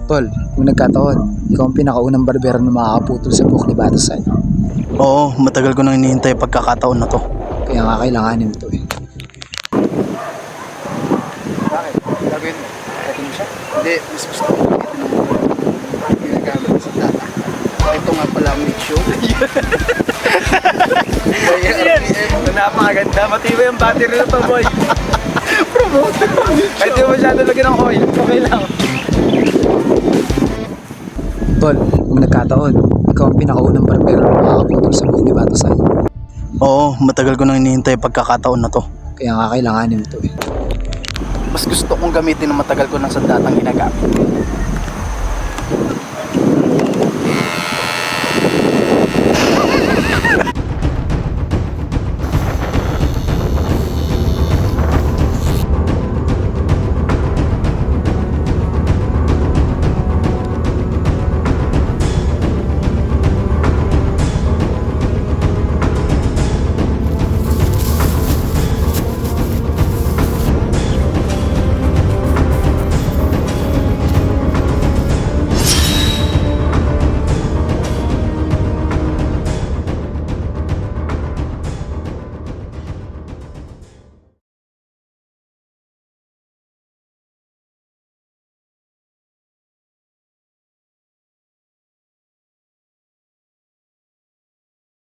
Tol, kung nagkataon, ikaw ang pinakaunang barbero na makakaputol sa buhok ni Batasay. Oo, matagal ko nang hinihintay pagkakataon na to. Kaya nga kailanganin mo to eh. Bakit? Gagawin mo? Ito mo siya? Hindi, mas gusto ko ito ng ginagamit sa data. Ito nga pala ang make show. Napakaganda. Matibay yung battery na to, boy. Promote. Kahit di mo masyado lagyan ng oil. Okay lang. Tol, kung nagkataon, ikaw ang pinakaunang barbero na makakaputol sa buhok ni Batasay. Oo, matagal ko nang hinihintay pagkakataon na to. Kaya nga kailanganin mo to eh. Mas gusto kong gamitin ng matagal ko ng sandatang ginagamit.